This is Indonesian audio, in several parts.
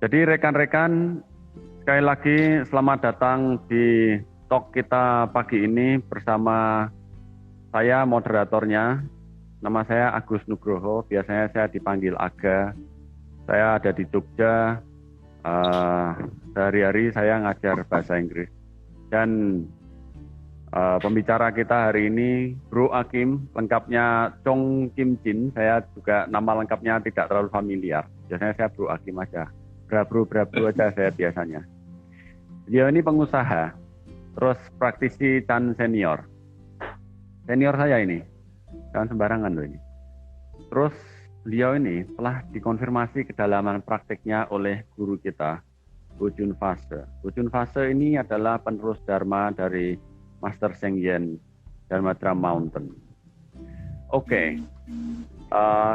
Jadi rekan-rekan, sekali lagi selamat datang di talk kita pagi ini bersama saya moderatornya. Nama saya Agus Nugroho, biasanya saya dipanggil Aga. Saya ada di Jogja, sehari-hari saya ngajar bahasa Inggris. Dan pembicara kita hari ini Bro Akim, lengkapnya Chong Kim Jin. Saya juga nama lengkapnya tidak terlalu familiar. Biasanya saya Bro Akim aja. Bro aja saya biasanya. Dia ini pengusaha, terus praktisi dan senior. Senior saya ini, jangan sembarangan loh ini. Terus beliau ini telah dikonfirmasi kedalaman praktiknya oleh guru kita, Bu Jun Fase. Bu Jun Fase ini adalah penerus Dharma dari Master Sheng Yen Dharmadhara Mountain. Oke,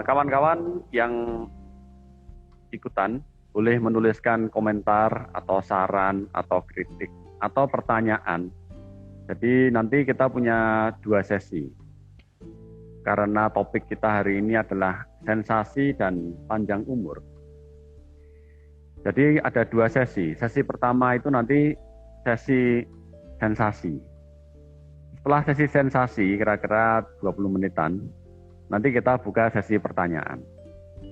kawan-kawan yang ikutan boleh menuliskan komentar atau saran atau kritik atau pertanyaan. Jadi nanti kita punya 2 sesi. Karena topik kita hari ini adalah sensasi dan panjang umur. Jadi ada 2 sesi. Sesi pertama itu nanti sesi sensasi. Setelah sesi sensasi kira-kira 20 menitan, nanti kita buka sesi pertanyaan.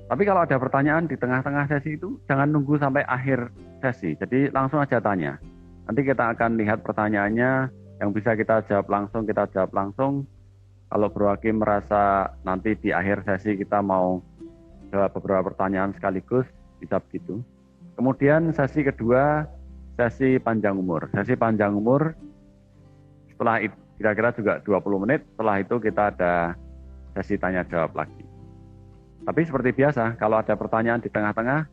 Tapi kalau ada pertanyaan di tengah-tengah sesi itu, jangan nunggu sampai akhir sesi. Jadi langsung aja tanya. Nanti kita akan lihat pertanyaannya, yang bisa kita jawab langsung, kita jawab langsung. Kalau Bro Hakim merasa nanti di akhir sesi kita mau jawab beberapa pertanyaan sekaligus, bisa begitu. Kemudian sesi kedua, sesi panjang umur. Sesi panjang umur, setelah itu kira-kira juga 20 menit, setelah itu kita ada sesi tanya jawab lagi. Tapi seperti biasa, kalau ada pertanyaan di tengah-tengah,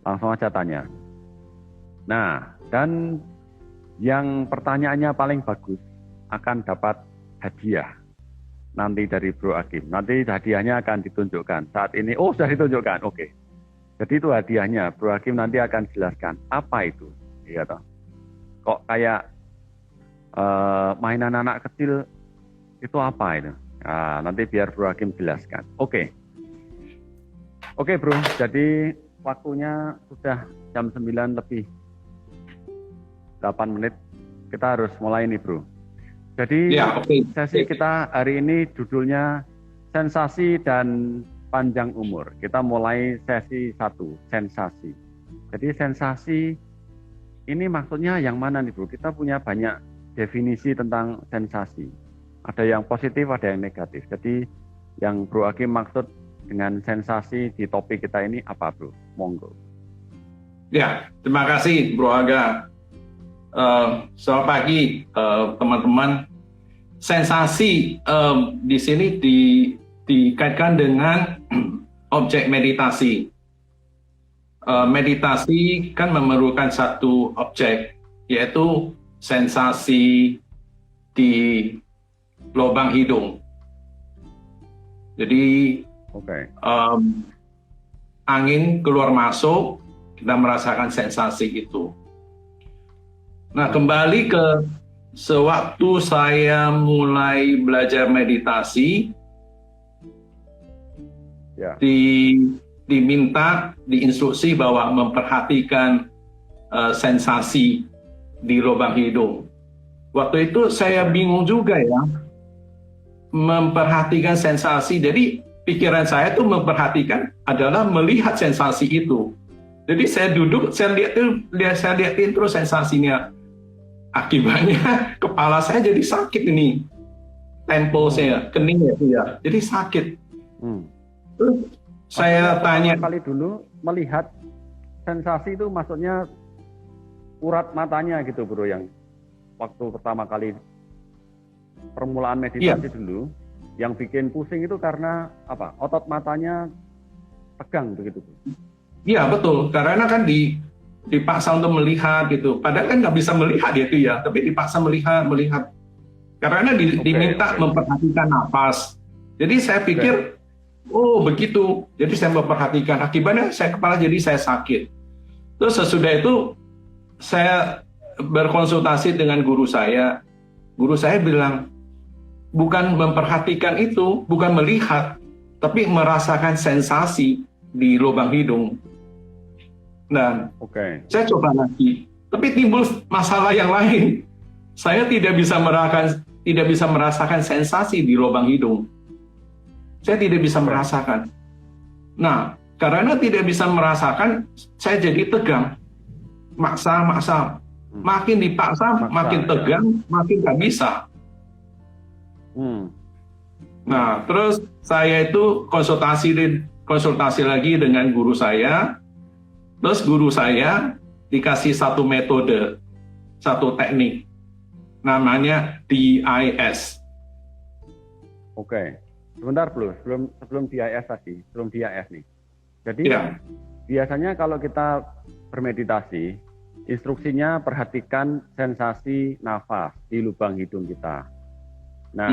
langsung aja tanya. Nah, dan yang pertanyaannya paling bagus akan dapat hadiah nanti dari Bro Hakim. Nanti hadiahnya akan ditunjukkan. Saat ini, sudah ditunjukkan, oke. Jadi itu hadiahnya, Bro Hakim nanti akan jelaskan apa itu. Iya toh. Kok kayak mainan anak kecil itu apa itu? Nah, nanti biar Bro Hakim jelaskan. Oke Bro, jadi waktunya sudah jam 9 lebih 8 menit. Kita harus mulai nih Bro. Jadi sesi kita hari ini judulnya sensasi dan panjang umur. Kita mulai sesi 1, sensasi. Jadi sensasi ini maksudnya yang mana nih Bro? Kita punya banyak definisi tentang sensasi. Ada yang positif, ada yang negatif. Jadi yang Bro Hakim maksud dengan sensasi di topik kita ini apa Bro? Monggo. Ya, terima kasih Bro Aga. Selamat pagi teman-teman. Sensasi di sini dikaitkan dengan objek meditasi. Meditasi kan memerlukan satu objek, yaitu sensasi di lubang hidung. Jadi angin keluar masuk, kita merasakan sensasi itu. Nah, kembali ke sewaktu saya mulai belajar meditasi, diminta, diinstruksi bahwa memperhatikan sensasi di lubang hidung. Waktu itu saya bingung juga ya, memperhatikan sensasi. Jadi pikiran saya tuh memperhatikan adalah melihat sensasi itu. Jadi saya duduk, saya lihatin terus sensasinya. Akibatnya kepala saya jadi sakit ini, tempo saya, kening ya, jadi sakit. Terus saya tanya kali dulu melihat sensasi itu maksudnya urat matanya gitu Bro, yang waktu pertama kali permulaan meditasi dulu. Yang bikin pusing itu karena apa? Otot matanya tegang begitu. Iya betul, karena kan dipaksa untuk melihat gitu. Padahal kan nggak bisa melihat itu ya, tapi dipaksa melihat. Karena diminta memperhatikan napas. Jadi saya pikir, begitu. Jadi saya memperhatikan. Akibatnya kepala jadi saya sakit. Terus sesudah itu saya berkonsultasi dengan guru saya. Guru saya bilang, bukan memperhatikan itu, bukan melihat, tapi merasakan sensasi di lubang hidung. Dan Oke. saya coba lagi, tapi timbul masalah yang lain. Saya tidak bisa merasakan sensasi di lubang hidung. Saya tidak bisa merasakan. Nah, karena tidak bisa merasakan, saya jadi tegang. Maksa. Makin dipaksa, makin tegang, makin nggak bisa. Nah, terus saya itu konsultasi lagi dengan guru saya. Terus guru saya dikasih satu metode, satu teknik, namanya DIS. Oke. Sebentar dulu, sebelum DIS tadi, sebelum DIS nih. Jadi biasanya kalau kita bermeditasi, instruksinya perhatikan sensasi nafas di lubang hidung kita. Nah,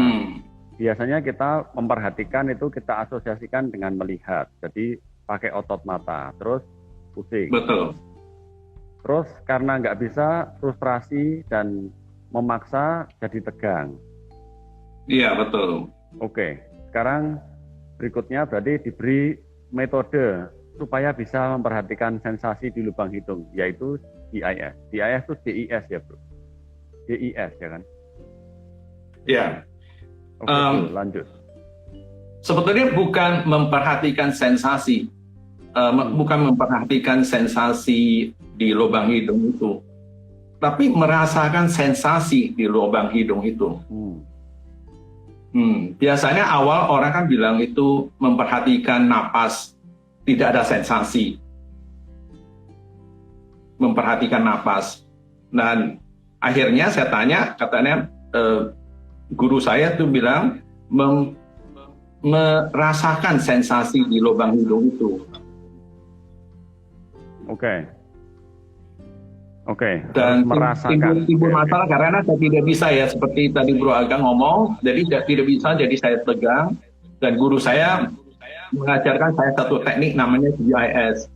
biasanya kita memperhatikan itu kita asosiasikan dengan melihat. Jadi pakai otot mata, terus pusing. Betul. Terus karena nggak bisa, frustrasi dan memaksa jadi tegang. Iya, betul. Oke, sekarang berikutnya berarti diberi metode supaya bisa memperhatikan sensasi di lubang hidung, yaitu DIS. DIS itu DIS ya, bro? DIS ya kan? Iya. Oke, lanjut. Sebetulnya bukan memperhatikan sensasi, bukan memperhatikan sensasi di lubang hidung itu, tapi merasakan sensasi di lubang hidung itu. Biasanya awal orang kan bilang itu memperhatikan napas, tidak ada sensasi. Memperhatikan napas. Dan akhirnya saya tanya, katanya guru saya tuh bilang merasakan sensasi di lubang hidung itu. Oke. Dan merasakan. timbul masalah karena saya tidak bisa ya, seperti tadi Bro Agang ngomong, jadi tidak bisa, jadi saya tegang. Dan guru saya mengajarkan saya satu teknik namanya DIS.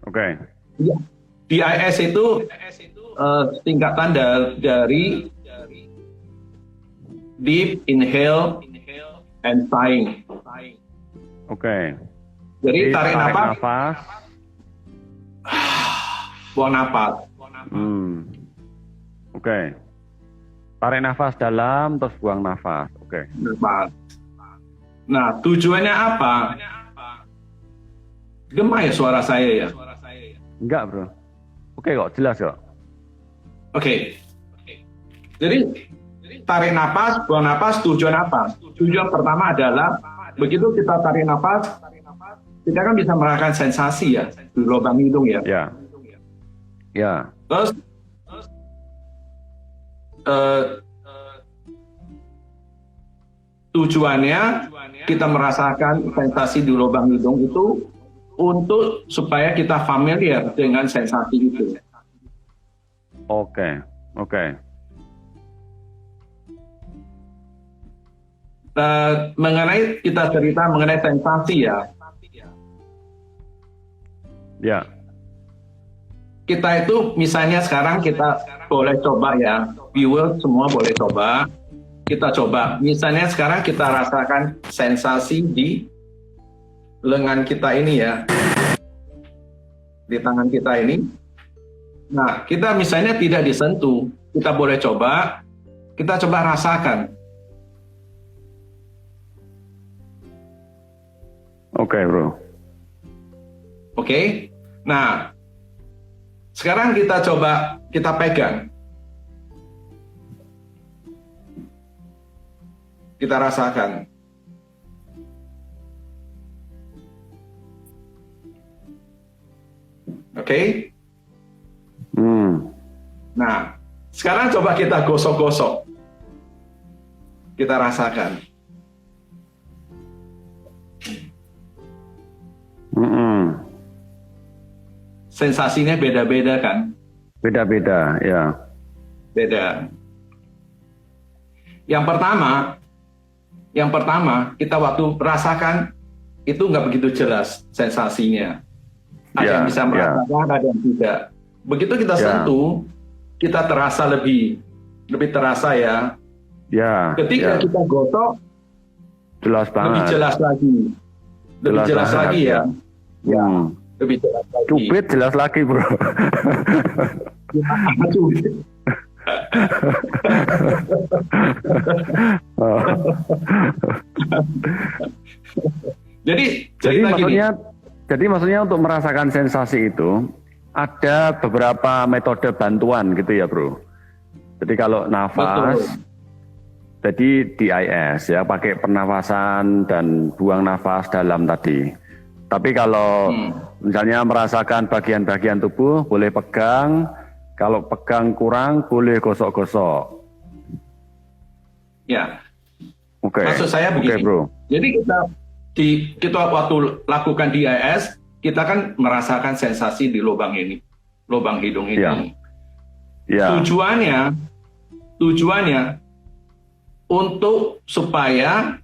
Oke. DIS itu tingkatan dari deep inhale and sighing. Oke. Jadi tarik nafas, buang nafas. Oke. Tarik nafas dalam, terus buang nafas. Oke. Nah, tujuannya apa? Gema ya suara saya ya? Enggak, bro. Oke kok, jelas kok. Oke. Jadi, tarik nafas, buang nafas, tujuan apa? Tujuan pertama adalah, begitu kita tarik nafas, kita kan bisa merasakan sensasi ya, di lubang hidung ya. Ya. Terus, tujuannya kita merasakan sensasi di lubang hidung itu untuk supaya kita familiar dengan sensasi itu. Oke. Mengenai kita cerita mengenai sensasi ya. Ya. Kita itu misalnya sekarang kita boleh coba ya, viewer semua boleh coba. Kita coba, misalnya sekarang kita rasakan sensasi di lengan kita ini ya, di tangan kita ini. Nah, kita misalnya tidak disentuh, kita boleh coba, kita coba rasakan. Oke, bro. Oke? Nah, sekarang kita coba, kita pegang. Kita rasakan. Oke? Nah, sekarang coba kita gosok-gosok. Kita rasakan. Sensasinya beda-beda kan? Beda-beda, ya. Beda. Yang pertama kita waktu rasakan itu nggak begitu jelas sensasinya. Ada yang bisa merasakan, ada yang tidak. Begitu kita sentuh, kita terasa lebih terasa ya. Ketika kita gosok, jelas banget. Lebih jelas lagi ya. lebih jelas lagi. Cubit jelas lagi, bro. Cubit. Oh. Jadi maksudnya untuk merasakan sensasi itu ada beberapa metode bantuan gitu ya, bro. Jadi kalau nafas, jadi DIS ya, pakai pernafasan dan buang nafas dalam tadi. Tapi kalau misalnya merasakan bagian-bagian tubuh, boleh pegang. Kalau pegang kurang, boleh gosok-gosok. Ya. Oke. Maksud saya begini. Oke, bro. Jadi kita waktu lakukan DIS, kita kan merasakan sensasi di lubang ini, lubang hidung ini. Ya. Ya. Tujuannya untuk supaya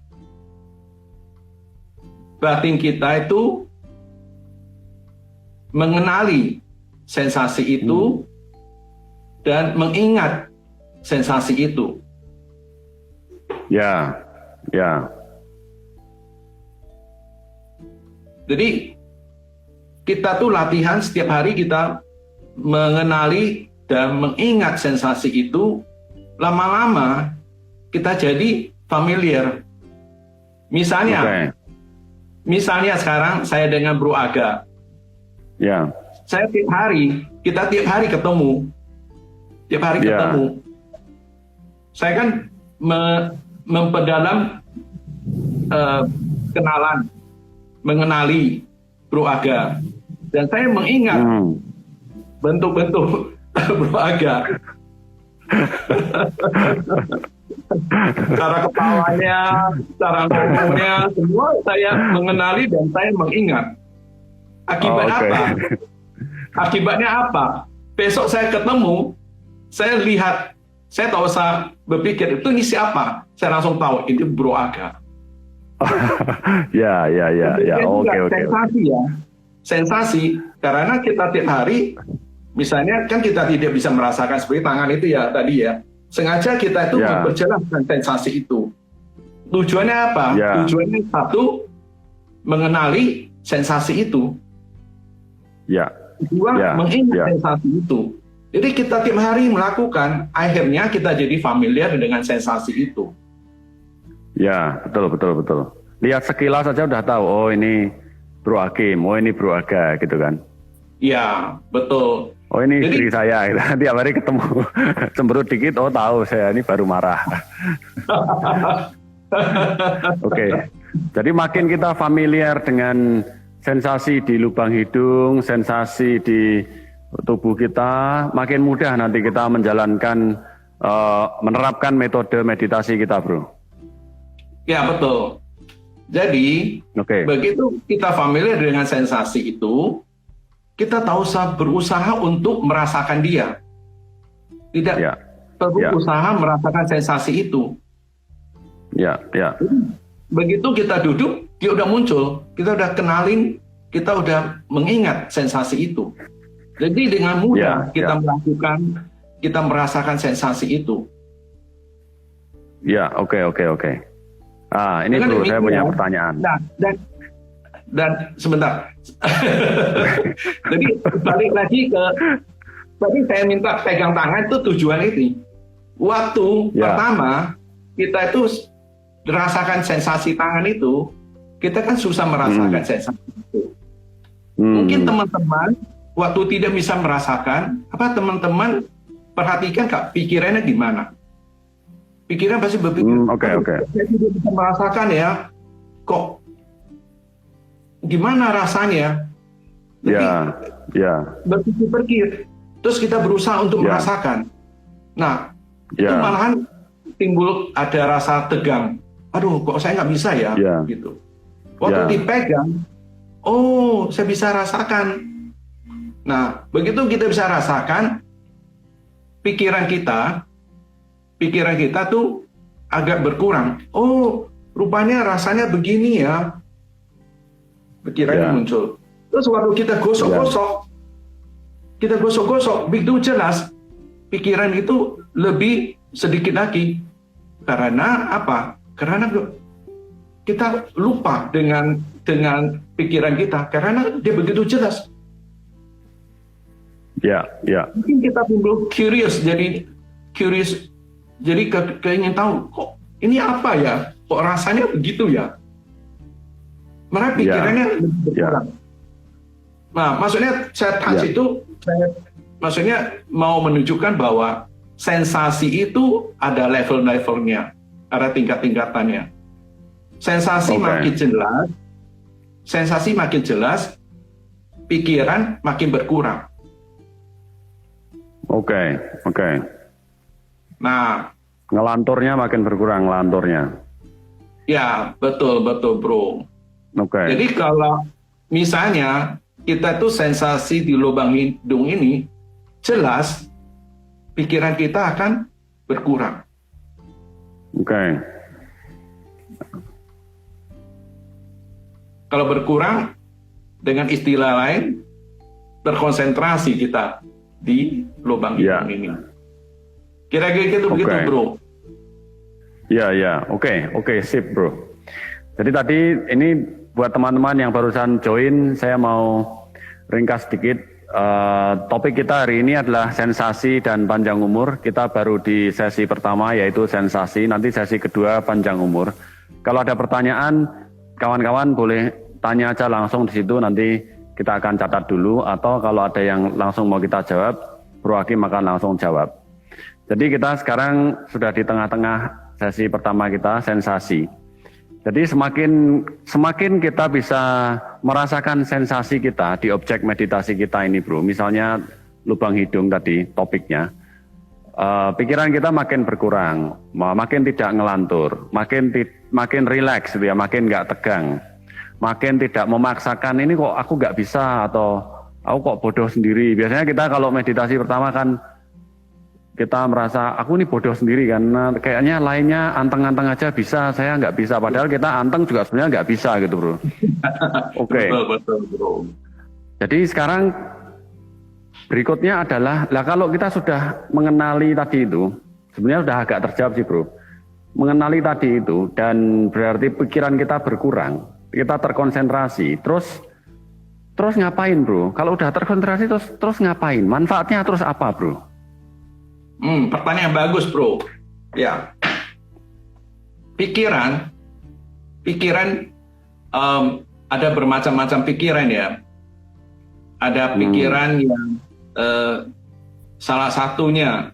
batin kita itu mengenali sensasi itu dan mengingat sensasi itu. Ya, ya. Jadi kita tuh latihan setiap hari, kita mengenali dan mengingat sensasi itu. Lama-lama kita jadi familiar. Misalnya sekarang saya dengan Bro Aga. Ya. Kita tiap hari ketemu. Tiap hari ketemu. Saya kan memperdalam kenalan, mengenali Bro Aga. Dan saya mengingat bentuk-bentuk Bro Aga. Cara kepalanya, cara ngomongnya, semua saya mengenali dan saya mengingat. Akibatnya apa? Besok saya ketemu, saya lihat, saya tak usah berpikir itu ini siapa, saya langsung tahu itu Bro Aga. Ya. Oke. Sensasi ya, sensasi karena kita tiap hari, misalnya kan kita tidak bisa merasakan seperti tangan itu ya tadi ya. Sengaja kita itu berjalan dengan sensasi itu. Tujuannya apa? Tujuannya satu, mengenali sensasi itu. Ya. Dua, mengingat sensasi itu. Jadi kita tiap hari melakukan, akhirnya kita jadi familiar dengan sensasi itu. Ya, betul. Lihat sekilas saja udah tahu, oh ini Bro Hakim, oh ini Bro Aga gitu kan. Ya, betul. Oh ini istri saya, gitu. Tiap hari ketemu, cemberut dikit, oh tahu saya ini baru marah. Oke. Jadi makin kita familiar dengan sensasi di lubang hidung, sensasi di tubuh kita, makin mudah nanti kita menjalankan, menerapkan metode meditasi kita, bro. Ya, betul. Jadi, begitu kita familiar dengan sensasi itu, kita tak usah berusaha untuk merasakan dia. Tidak perlu usaha merasakan sensasi itu. Ya. Begitu kita duduk, dia udah muncul. Kita udah kenalin, kita udah mengingat sensasi itu. Jadi dengan mudah kita melakukan, kita merasakan sensasi itu. Ya, oke. Ah, ini bro, saya punya pertanyaan. Dan sebentar. Jadi balik lagi ke tadi saya minta pegang tangan itu tujuan ini. Waktu pertama kita itu merasakan sensasi tangan itu, kita kan susah merasakan sensasi itu. Mungkin teman-teman waktu tidak bisa merasakan, teman-teman perhatikan Kak, pikirannya gimana? Pikiran pasti berpikir, saya tidak bisa merasakan ya, kok gimana rasanya? Berpikir, terus kita berusaha untuk merasakan. Nah, itu malahan timbul ada rasa tegang. Aduh, kok saya nggak bisa ya? Gitu. Waktu dipegang, oh, saya bisa rasakan. Nah, begitu kita bisa rasakan, pikiran kita tuh agak berkurang. Oh, rupanya rasanya begini ya. Pikirannya muncul. Terus waktu kita gosok-gosok, begitu jelas pikiran itu lebih sedikit lagi. Karena apa? Karena kita lupa dengan pikiran kita karena dia begitu jelas. Ya, ya. Mungkin kita timbul curious, jadi keingin tahu kok ini apa ya, kok rasanya begitu ya. Mereka pikirannya lebih berkurang. Nah, maksudnya saya touch itu, maksudnya mau menunjukkan bahwa sensasi itu ada level-levelnya, ada tingkat-tingkatannya. Sensasi makin jelas, pikiran makin berkurang. Oke. Nah, ngelanturnya makin berkurang, ngelanturnya. Ya, betul bro. Oke. Jadi kalau misalnya kita tuh sensasi di lubang hidung ini jelas, pikiran kita akan berkurang. Oke. Kalau berkurang, dengan istilah lain, terkonsentrasi kita di lubang hidung ini. Kira-kira gitu begitu, bro. Ya. Oke, sip, bro. Jadi tadi ini buat teman-teman yang barusan join, saya mau ringkas sedikit. Topik kita hari ini adalah sensasi dan panjang umur. Kita baru di sesi pertama yaitu sensasi, nanti sesi kedua panjang umur. Kalau ada pertanyaan, kawan-kawan boleh tanya aja langsung di situ, nanti kita akan catat dulu, atau kalau ada yang langsung mau kita jawab, Bro Hakim akan langsung jawab. Jadi kita sekarang sudah di tengah-tengah sesi pertama kita, sensasi. Jadi semakin kita bisa merasakan sensasi kita di objek meditasi kita ini, bro. Misalnya lubang hidung tadi topiknya, pikiran kita makin berkurang, makin tidak ngelantur, makin rileks, gitu ya, makin nggak tegang, makin tidak memaksakan ini kok aku nggak bisa atau aku kok bodoh sendiri. Biasanya kita kalau meditasi pertama kan kita merasa aku ini bodoh sendiri karena kayaknya lainnya anteng-anteng aja bisa, saya nggak bisa. Padahal kita anteng juga sebenarnya nggak bisa gitu, bro. Oke. Betul, bro. Jadi sekarang berikutnya adalah, kalau kita sudah mengenali tadi itu, sebenarnya sudah agak terjawab sih, bro. Mengenali tadi itu dan berarti pikiran kita berkurang, kita terkonsentrasi, terus ngapain, bro? Kalau udah terkonsentrasi terus ngapain? Manfaatnya terus apa, bro? Pertanyaan bagus, bro. Ya, pikiran ada bermacam-macam pikiran ya. Ada pikiran yang salah satunya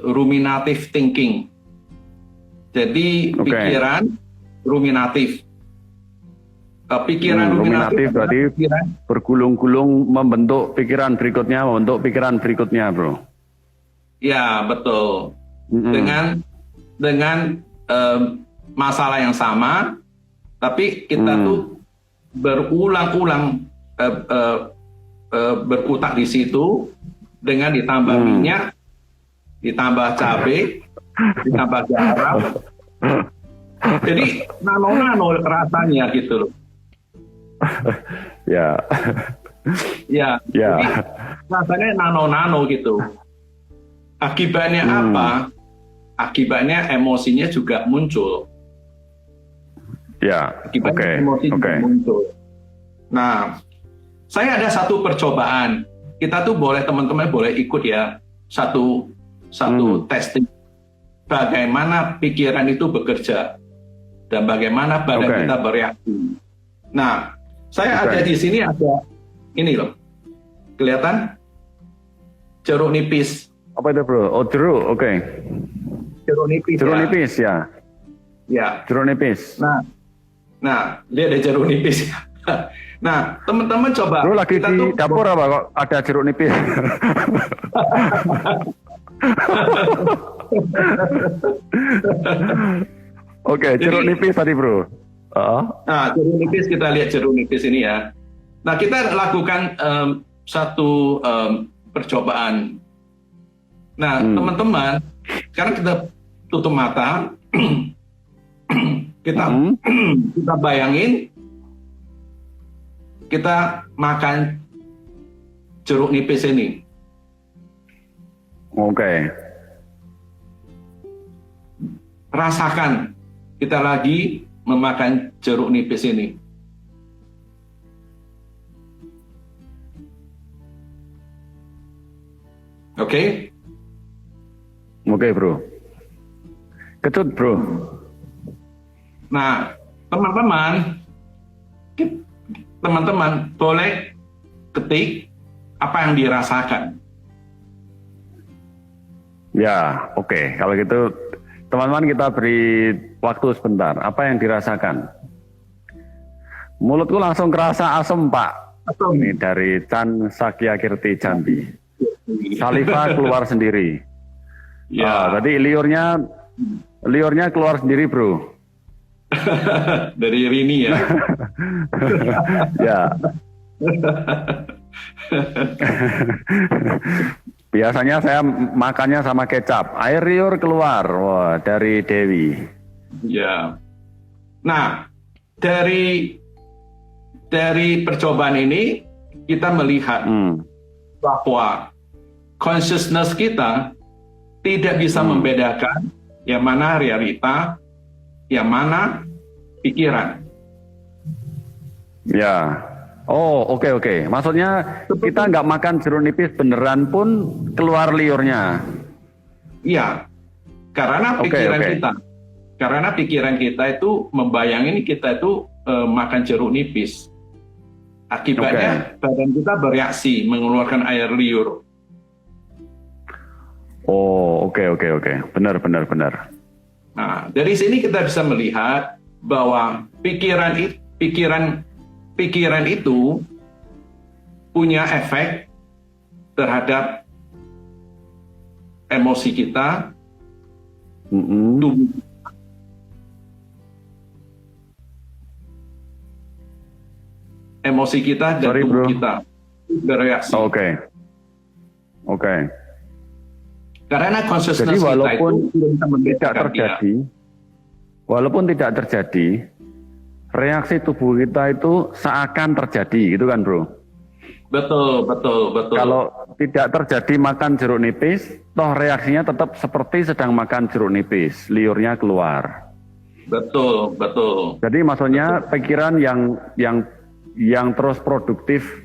ruminative thinking. Jadi pikiran ruminatif. Pikiran ruminatif berarti bergulung-gulung membentuk pikiran berikutnya, bro. Ya, betul. Dengan masalah yang sama, tapi kita tuh berulang-ulang berkutak di situ dengan ditambah minyak, ditambah cabai, ditambah garam. Jadi nano-nano rasanya gitu loh. Ya. Jadi rasanya nano-nano gitu. Akibatnya apa? Akibatnya emosinya juga muncul. Ya, Akibatnya emosi juga muncul. Nah, saya ada satu percobaan. Kita tuh teman-teman boleh ikut ya, satu testing. Bagaimana pikiran itu bekerja dan bagaimana badan kita bereaksi. Nah, saya ada di sini ada ini loh, kelihatan jeruk nipis. Apa itu, bro? Oh, jeruk, oke. Jeruk nipis. Jeruk nipis ya. Ya. Jeruk nipis. Nah, dia ada jeruk nipis. Nah, teman-teman coba. Bro lagi di dapur apa kok ada jeruk nipis? Oke, jeruk nipis tadi, bro. Nah, jeruk nipis, kita lihat jeruk nipis ini ya. Nah, kita lakukan satu percobaan. Nah, teman-teman, sekarang kita tutup mata, kita bayangin, kita makan jeruk nipis ini. Oke. Rasakan, kita lagi memakan jeruk nipis ini? Oke? Oke, bro. Kecut, bro. Nah, teman-teman boleh ketik apa yang dirasakan. Ya, oke. Kalau gitu, teman-teman kita beri waktu sebentar. Apa yang dirasakan? Mulutku langsung kerasa asem, Pak. Ini dari Chan Sakyakirti Jambi. Saliva keluar sendiri. Ya. Tadi liurnya keluar sendiri, bro. Dari Rini ya. Ya. Biasanya saya makannya sama kecap. Air liur keluar, wah, dari Dewi. Ya. Nah, dari percobaan ini kita melihat bahwa consciousness kita tidak bisa membedakan yang mana realita, yang mana pikiran. Ya. Oh, oke. Maksudnya kita nggak makan jeruk nipis beneran pun keluar liurnya. Iya. Karena pikiran kita. Karena pikiran kita itu membayangin kita itu makan jeruk nipis. Akibatnya badan kita bereaksi mengeluarkan air liur. Oh, oke. Benar. Nah, dari sini kita bisa melihat bahwa pikiran itu punya efek terhadap emosi kita, tubuh. Emosi kita dan tubuh kita bereaksi. Oke. Karena consciousness jadi walaupun kita walaupun tidak terjadi, reaksi tubuh kita itu seakan terjadi, gitu kan, bro? Betul. Kalau tidak terjadi makan jeruk nipis, toh reaksinya tetap seperti sedang makan jeruk nipis, liurnya keluar. Betul. Jadi maksudnya pikiran yang terus produktif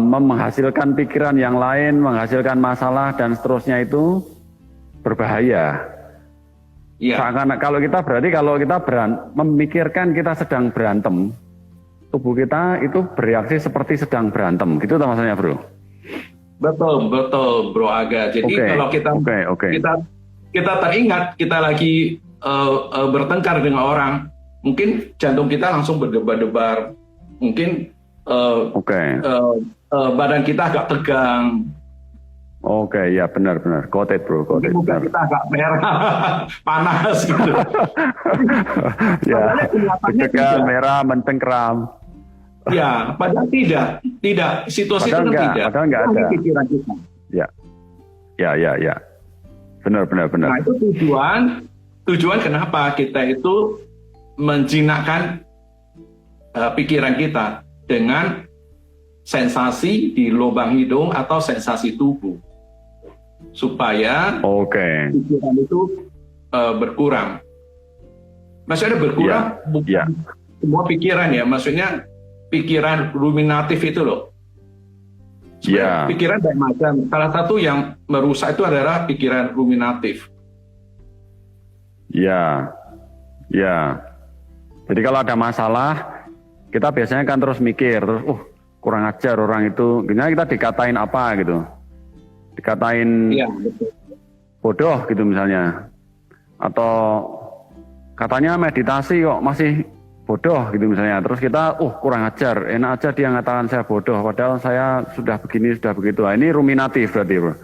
menghasilkan pikiran yang lain, menghasilkan masalah dan seterusnya itu berbahaya. Iya. Kalau kita memikirkan kita sedang berantem, tubuh kita itu bereaksi seperti sedang berantem, gitu maksudnya, bro? Betul, Bro Aga. Jadi kalau kita teringat kita lagi bertengkar dengan orang, mungkin jantung kita langsung berdebar-debar, mungkin badan kita agak tegang. Ya benar. Quoted, bro. Muka kita agak merah, panas gitu. Ya, tegang, merah, mencengkram. Ya, padahal tidak. Situasi itu tidak. Padahal nggak ada. Pikiran kita. Ya. Benar. Nah, itu tujuan kenapa kita itu menjinakkan pikiran kita dengan sensasi di lubang hidung atau sensasi tubuh. Supaya pikiran itu berkurang. Maksudnya berkurang bukan semua pikiran ya, maksudnya pikiran ruminatif itu loh. Pikiran banyak macam. Salah satu yang merusak itu adalah pikiran ruminatif. Ya. Jadi kalau ada masalah, kita biasanya kan terus mikir, kurang ajar orang itu, kita dikatain apa gitu. Dikatain bodoh gitu misalnya, atau katanya meditasi kok masih bodoh gitu misalnya, terus kita kurang ajar, enak aja dia ngatakan saya bodoh padahal saya sudah begini sudah begitu. Ini ruminatif berarti, bro.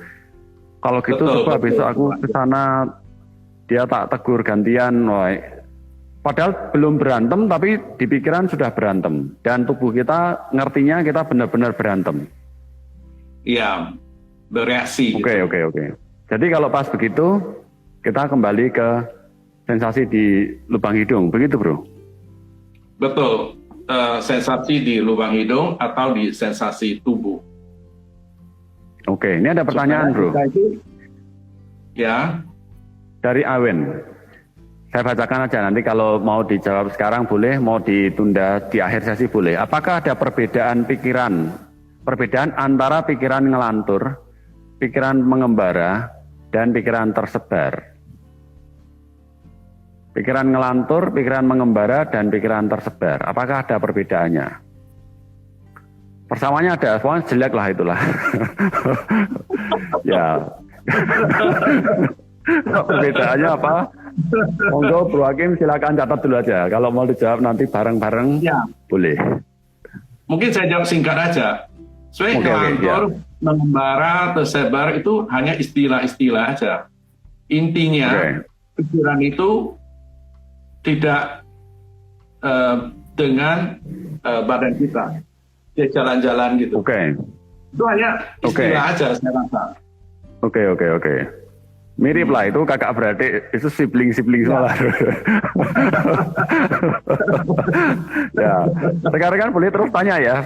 Kalau gitu coba besok aku ke sana, dia tak tegur gantian, padahal belum berantem tapi di pikiran sudah berantem dan tubuh kita ngertinya kita benar-benar berantem. Iya. Bereaksi. Oke. Jadi kalau pas begitu kita kembali ke sensasi di lubang hidung, begitu, bro? Betul. Sensasi di lubang hidung atau di sensasi tubuh. Oke, ini ada pertanyaan, bro. Ya. Dari Awen. Saya bacakan aja, nanti kalau mau dijawab sekarang boleh, mau ditunda di akhir sesi boleh. Apakah ada perbedaan pikiran, perbedaan antara pikiran ngelantur, pikiran mengembara, dan pikiran tersebar? Pikiran ngelantur, pikiran mengembara, dan pikiran tersebar. Apakah ada perbedaannya? Persamanya ada, pokoknya jelek lah itulah. Ya. Perbedaannya apa? Monggo Bro Hakim silakan catat dulu aja. Kalau mau dijawab nanti bareng-bareng ya, boleh. Mungkin saya jawab singkat aja. Soalnya ngelantur, mengembara, tersebar itu hanya istilah-istilah aja. Intinya pikiran itu tidak dengan badan kita. Dia jalan-jalan gitu. Itu hanya istilah aja saya rasa. Oke. Mirip lah itu kakak beradik, itu sibling semua lah. Ya, sekarang kan boleh terus tanya ya,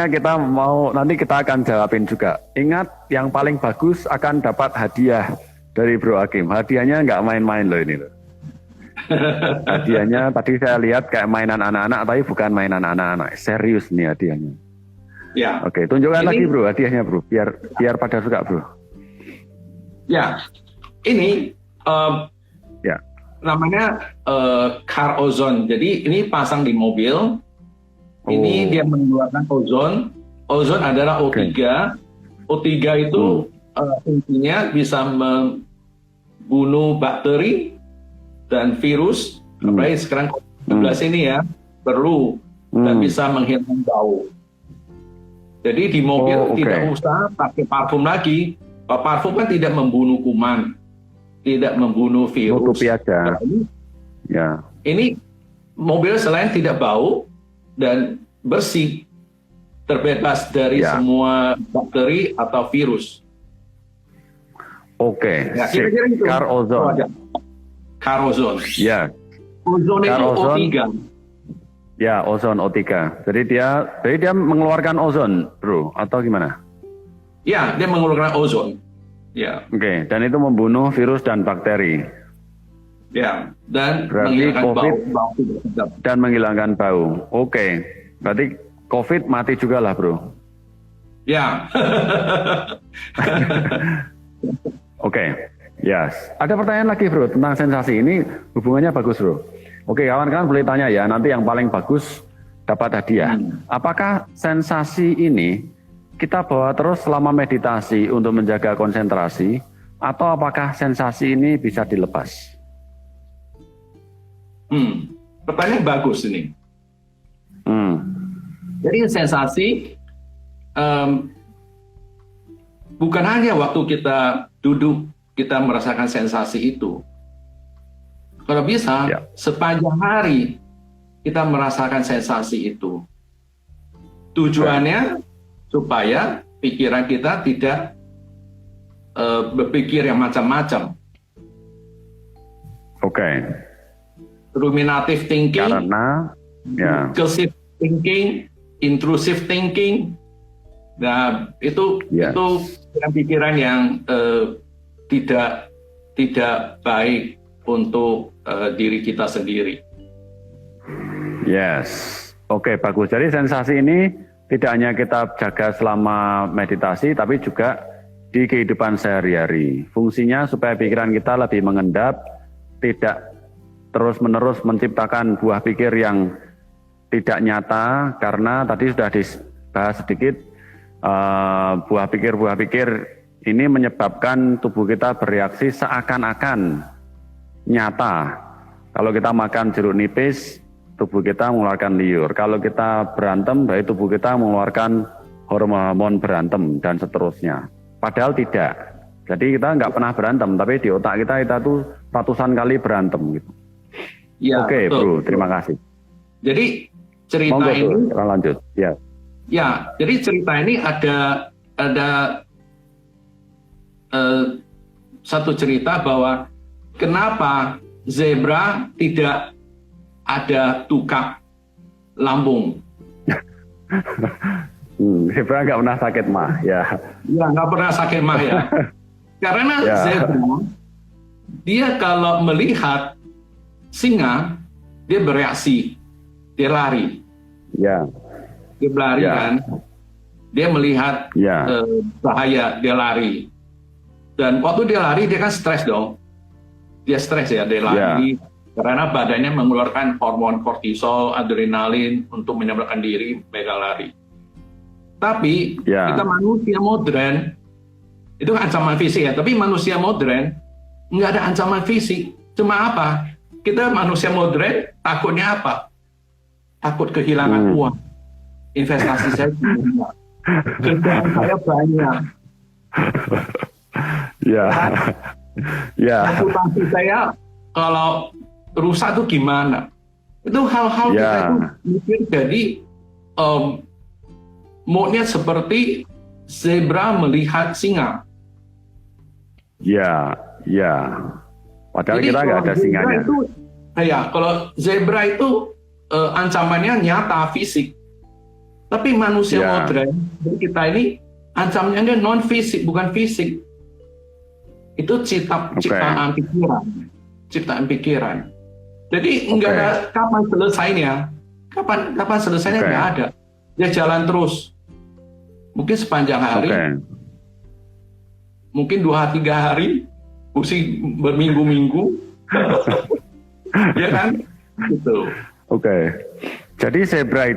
kita mau nanti kita akan jawabin juga. Ingat yang paling bagus akan dapat hadiah dari Bro Hakim. Hadiahnya nggak main-main loh ini loh. Hadiahnya tadi saya lihat kayak mainan anak-anak, tapi bukan mainan anak-anak, serius nih hadiahnya. Ya. Oke, tunjukkan lagi Bro hadiahnya Bro, biar pada suka Bro. Ya. Ini namanya car ozone. Jadi ini pasang di mobil. Ini dia mengeluarkan ozon. Ozon adalah O3. O3 itu intinya bisa membunuh bakteri dan virus. Apalagi sekarang COVID-19 ini ya perlu dan bisa menghilangkan bau. Jadi di mobil tidak usah pakai parfum lagi. Parfum kan tidak membunuh kuman, tidak membunuh virus. Tutupi aja. Ini mobil selain tidak bau dan bersih, terbebas dari semua bakteri atau virus. Ya, kira-kira itu. Car ozone. Car ozone. Ya. Ozon itu O3. Ya, ozon O3. Jadi dia mengeluarkan ozon, Bro, atau gimana? Ya, dia mengeluarkan ozon. Ya. Dan itu membunuh virus dan bakteri. Ya, dan berarti menghilangkan COVID bau. Dan menghilangkan bau. Berarti COVID mati juga lah, Bro. Ya. Yes. Ada pertanyaan lagi, Bro, tentang sensasi. Ini hubungannya bagus, Bro. Kawan-kawan boleh tanya ya, nanti yang paling bagus dapat hadiah. Apakah sensasi ini kita bawa terus selama meditasi untuk menjaga konsentrasi, atau apakah sensasi ini bisa dilepas? Pertanyaan bagus ini. Jadi sensasi bukan hanya waktu kita duduk kita merasakan sensasi itu. Kalau bisa sepanjang hari kita merasakan sensasi itu. Tujuannya supaya pikiran kita tidak berpikir yang macam-macam. Ruminative thinking, impulsive thinking, intrusive thinking. Nah, itu pikiran yang tidak baik untuk diri kita sendiri. Bagus. Jadi sensasi ini tidak hanya kita jaga selama meditasi, tapi juga di kehidupan sehari-hari. Fungsinya supaya pikiran kita lebih mengendap, tidak terus-menerus menciptakan buah pikir yang tidak nyata, karena tadi sudah dibahas sedikit, buah pikir ini menyebabkan tubuh kita bereaksi seakan-akan nyata. Kalau kita makan jeruk nipis, tubuh kita mengeluarkan liur. Kalau kita berantem, berarti tubuh kita mengeluarkan hormon berantem dan seterusnya. Padahal tidak. Jadi kita nggak pernah berantem, tapi di otak kita tuh ratusan kali berantem gitu. Bro, terima kasih. Jadi cerita ini lanjut. Jadi cerita ini ada satu cerita bahwa kenapa zebra tidak ada tukak lambung. Zebra nggak pernah sakit mah, nggak pernah sakit mah ya. Karena zebra, dia kalau melihat singa dia bereaksi, dia lari, Ya. dia berlari Ya. kan, dia melihat Ya. bahaya, dia lari. Dan waktu dia lari dia kan stres dong, dia stres ya, dia lari karena badannya mengeluarkan hormon kortisol, adrenalin untuk menyelamatkan diri, mereka lari. Tapi kita manusia modern itu ancaman fisik ya, tapi manusia modern nggak ada ancaman fisik. Cuma apa? Kita manusia modern takutnya apa? Takut kehilangan uang. Investasi saya banyak. Kerjaan saya banyak. Ya. Ya. Reputasi saya kalau rusak itu gimana? Itu hal-hal kita itu mikir jadi moodnya seperti zebra melihat singa. Ya, ya. Padahal Jadi kita nggak ada singanya. Itu, ya, kalau zebra itu ancamannya nyata fisik. Tapi manusia modern kita ini ancamannya non fisik, bukan fisik. Itu ciptaan pikiran, ciptaan pikiran. Jadi nggak ada kapan selesainya. Kapan selesainya nggak ada. Dia jalan terus. Mungkin sepanjang hari, mungkin 2-3 hari, pusing berminggu-minggu, ya kan? Gitu. Jadi zebra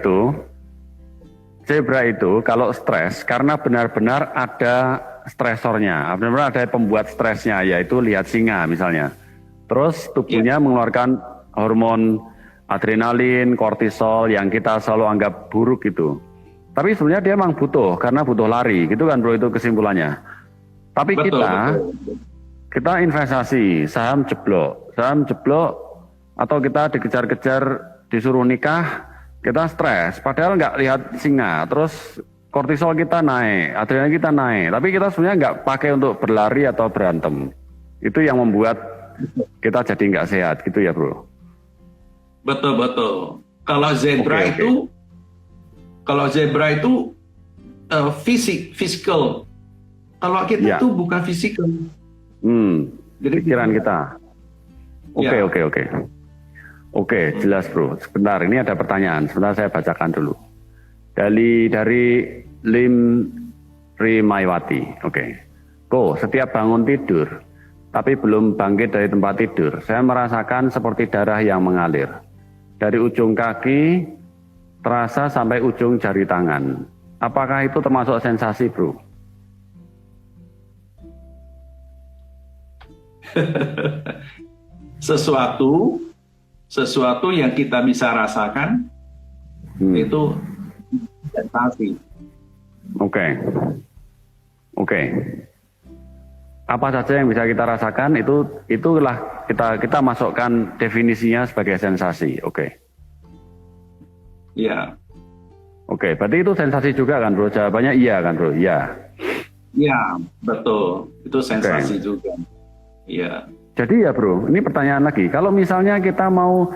itu kalau stres karena benar-benar ada stresornya, benar-benar ada pembuat stresnya, yaitu lihat singa misalnya. Terus tubuhnya mengeluarkan hormon adrenalin, kortisol yang kita selalu anggap buruk itu. Tapi sebenarnya dia memang butuh, karena butuh lari, gitu kan bro, itu kesimpulannya. Tapi kita investasi, saham jeblok, atau kita dikejar-kejar, disuruh nikah, kita stres, padahal nggak lihat singa, terus kortisol kita naik, adrenalin kita naik, tapi kita sebenarnya nggak pakai untuk berlari atau berantem. Itu yang membuat kita jadi nggak sehat, gitu ya bro? Betul. Kalau zebra itu fisikal. Kalau kita itu bukan fisikal. Jadi pikiran kita. Oke, jelas bro. Sebentar, ini ada pertanyaan. Sebentar saya bacakan dulu. Dari Lim Rimaywati. Setiap bangun tidur, tapi belum bangkit dari tempat tidur, saya merasakan seperti darah yang mengalir. Dari ujung kaki terasa sampai ujung jari tangan. Apakah itu termasuk sensasi, bro? Sesuatu yang kita bisa rasakan itu sensasi. Oke. Apa saja yang bisa kita rasakan itulah kita masukkan definisinya sebagai sensasi. Berarti itu sensasi juga kan bro? Jawabannya iya kan bro? Iya. Iya, betul. Itu sensasi juga. Iya. Jadi ya bro, ini pertanyaan lagi. Kalau misalnya kita mau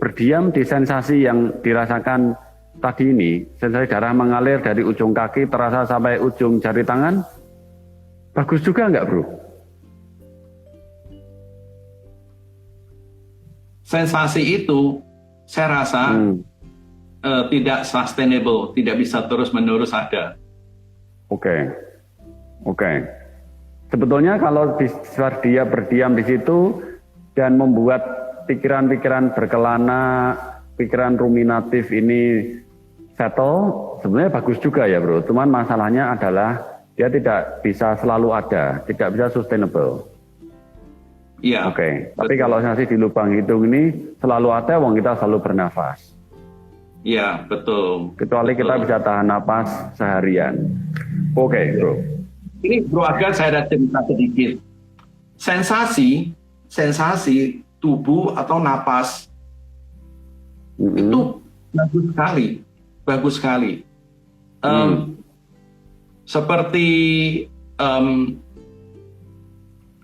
berdiam di sensasi yang dirasakan tadi ini, sensasi darah mengalir dari ujung kaki terasa sampai ujung jari tangan, bagus juga nggak bro? Sensasi itu saya rasa tidak sustainable, tidak bisa terus-menerus ada. Oke. Sebetulnya kalau dia berdiam di situ dan membuat pikiran-pikiran berkelana, pikiran ruminatif ini settle, sebenarnya bagus juga ya bro. Cuman masalahnya adalah dia tidak bisa selalu ada, tidak bisa sustainable. Iya. Tapi kalau sensasi di lubang hidung ini selalu ada, kita selalu bernafas. Iya, betul. Kecuali kita bisa tahan napas seharian. Bro. Ini bro, agar saya ada cerita sedikit. Sensasi tubuh atau napas itu bagus sekali. Seperti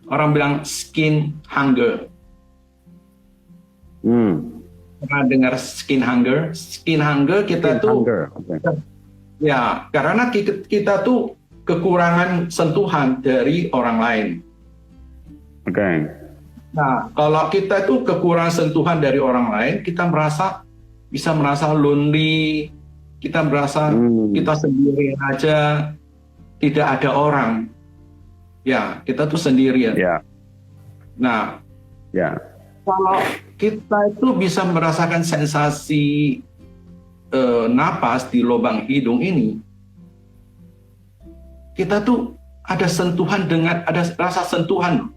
orang bilang skin hunger. Pernah dengar skin hunger? Skin hunger kita ya, karena kita tuh kekurangan sentuhan dari orang lain. Nah, kalau kita itu kekurangan sentuhan dari orang lain, kita bisa merasa lonely, kita merasa kita sendiri aja, tidak ada orang. Ya, kita tuh sendirian. Ya. Nah, Ya. kalau kita itu bisa merasakan sensasi napas di lubang hidung ini, kita tuh ada rasa sentuhan.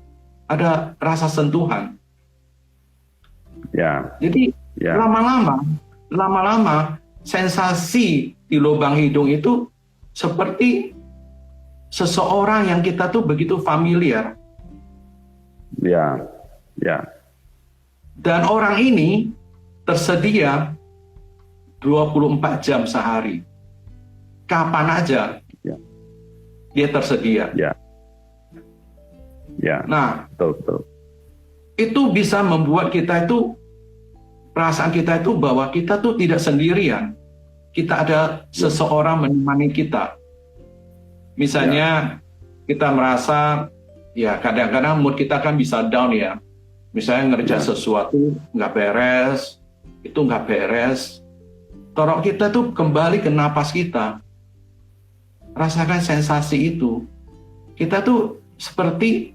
Ya. Jadi Ya. lama-lama sensasi di lubang hidung itu seperti seseorang yang kita tuh begitu familiar. Ya. Ya. Dan orang ini tersedia 24 jam sehari. Kapan aja Ya. dia tersedia. Ya. Ya. Nah, Betul. itu bisa membuat kita itu, perasaan kita itu bahwa kita tuh tidak sendirian. Kita ada seseorang menemani kita. Misalnya kita merasa, ya kadang-kadang mood kita kan bisa down ya. Misalnya ngerjain sesuatu nggak beres, itu nggak beres. Kalau kita tuh kembali ke napas kita, rasakan sensasi itu. Kita tuh seperti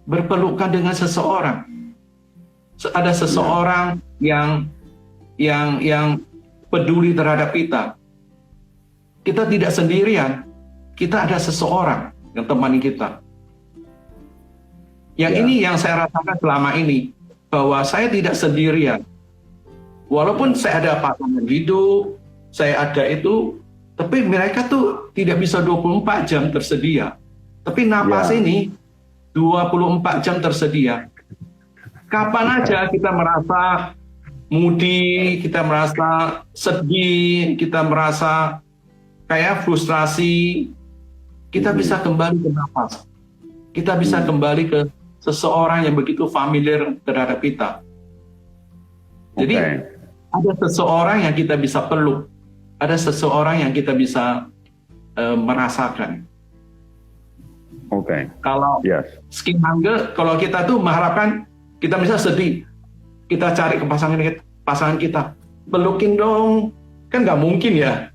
berpelukan dengan seseorang. Ada seseorang yang peduli terhadap kita. Kita tidak sendirian. Kita ada seseorang yang temani kita. Yang ini yang saya rasakan selama ini, bahwa saya tidak sendirian. Walaupun saya ada pasangan hidup, saya ada itu, tapi mereka tuh tidak bisa 24 jam tersedia. Tapi napas ini 24 jam tersedia. Kapan aja kita merasa moody, kita merasa sedih, kita merasa kayak frustrasi, kita bisa kembali ke napas. Kita bisa kembali ke seseorang yang begitu familiar terhadap kita. Jadi ada seseorang yang kita bisa peluk, ada seseorang yang kita bisa merasakan. Kalau skin hunger, kalau kita tuh mengharapkan kita bisa sedih, kita cari ke pasangan kita, pelukin dong, kan nggak mungkin ya.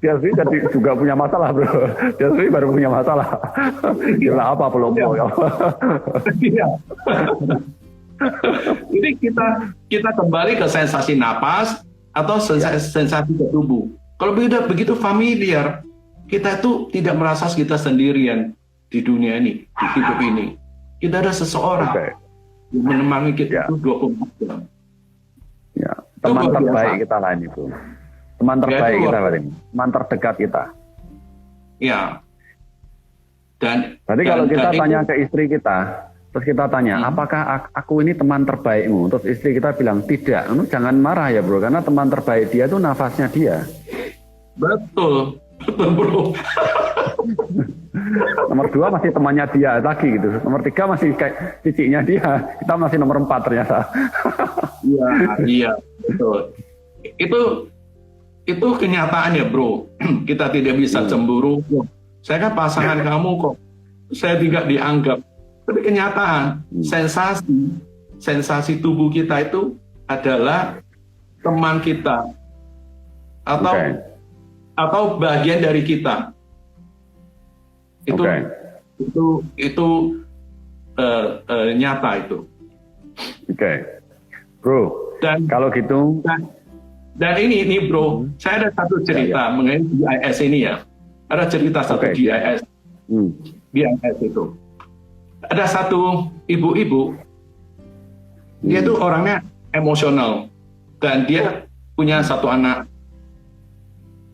Dia sih jadi juga punya masalah, bro. Dia sih baru punya masalah. Gila apa belum? Iya. Jadi kita kembali ke sensasi napas atau sensasi ke tubuh. Kalau begitu familiar, kita itu tidak merasa kita sendirian di dunia ini, di hidup ini. Kita ada seseorang yang menemani kita itu 24 jam. Ya, teman terbaik kita lah ini, bro. Teman terbaik kita, teman terdekat kita. Ya. Berarti kalau kita tanya ke istri kita, terus kita tanya, apakah aku ini teman terbaikmu? Terus istri kita bilang tidak. Jangan marah ya, bro, karena teman terbaik dia itu nafasnya dia. Betul, bro. Nomor 2 masih temannya dia lagi gitu. Nomor 3 masih kayak ciciknya dia. Kita masih nomor 4 ternyata. Iya, betul. Itu kenyataan ya, bro. Kita tidak bisa cemburu. Saya kan pasangan kamu kok. Saya tidak dianggap. Tapi kenyataan, sensasi tubuh kita itu adalah teman kita atau bagian dari kita. Itu nyata itu. Bro. Dan kalau gitu. Dan ini bro, saya ada satu cerita mengenai GIS ini ya. Ada cerita satu GIS. GIS itu. Ada satu ibu-ibu, dia tuh orangnya emosional dan dia punya satu anak,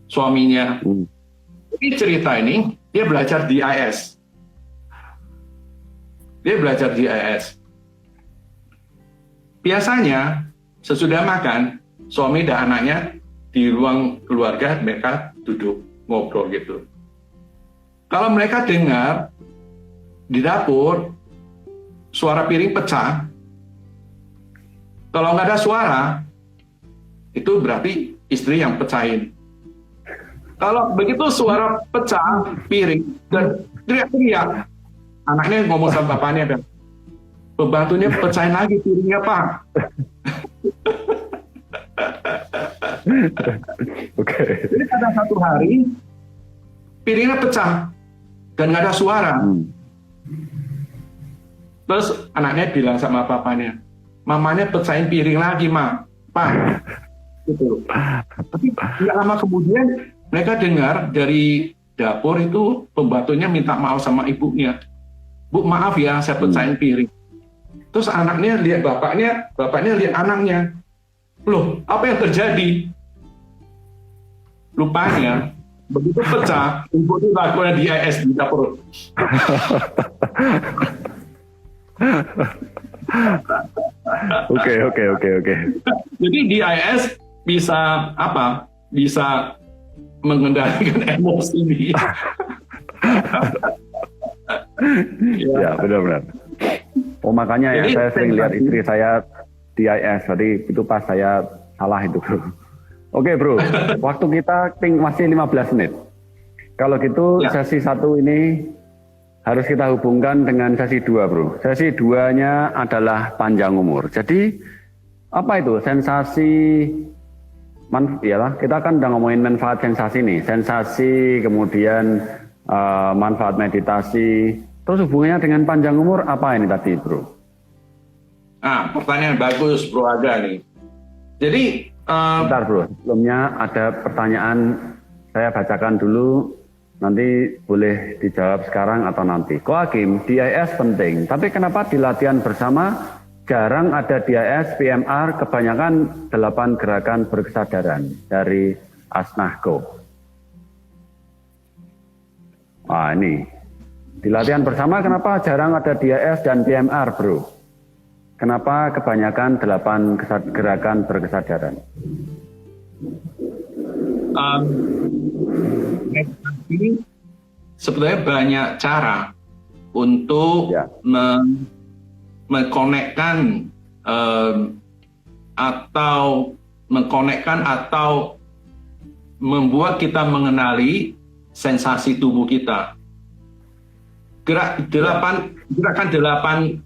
suaminya. Ini cerita ini, dia belajar GIS. Biasanya sesudah makan, suami dan anaknya di ruang keluarga mereka duduk ngobrol gitu. Kalau mereka dengar di dapur suara piring pecah, kalau nggak ada suara, itu berarti istri yang pecahin. Kalau begitu suara pecah piring dan teriak-teriak, Anaknya ngomong sama bapaknya, kan, pembantunya pecahin lagi piringnya, Pak. Oke. Jadi pada satu hari piringnya pecah dan nggak ada suara. Terus anaknya bilang sama papanya, mamanya pecahin piring lagi, Ma, Pak. Gitu. Tapi nggak lama kemudian mereka dengar dari dapur itu pembantunya minta maaf sama ibunya. Bu, maaf ya, saya pecahin piring. Terus anaknya lihat bapaknya lihat anaknya. Loh, apa yang terjadi? Rupanya begitu pecah, ibu itu lakukan DIS di dapur. Oke. Jadi DIS bisa apa? Bisa mengendalikan emosi dia. Ya, benar-benar. Oh, makanya ya, Jadi, saya sering lihat istri saya DIS, jadi itu pas saya salah itu, bro. Oke, bro, waktu kita masih 15 menit. Kalau gitu, sesi 1 ini harus kita hubungkan dengan sesi 2, bro. Sesi 2-nya adalah panjang umur. Jadi, apa itu? Sensasi, kita kan udah ngomongin manfaat sensasi nih. Sensasi, kemudian manfaat meditasi. Terus hubungannya dengan panjang umur, apa ini tadi, bro? Pertanyaan bagus, Bro Aga nih. Jadi, bentar, bro. Sebelumnya ada pertanyaan, saya bacakan dulu. Nanti boleh dijawab sekarang atau nanti. Ko Hakim, DIS penting, tapi kenapa di latihan bersama jarang ada DIS, PMR, kebanyakan 8 gerakan berkesadaran dari Asnahko. Wah, ini. Di latihan bersama kenapa jarang ada DIS dan PMR, bro? Kenapa kebanyakan 8 gerakan berkesadaran? Ini sebenarnya banyak cara untuk mengkonekkan atau membuat kita mengenali sensasi tubuh kita. Gerakan 8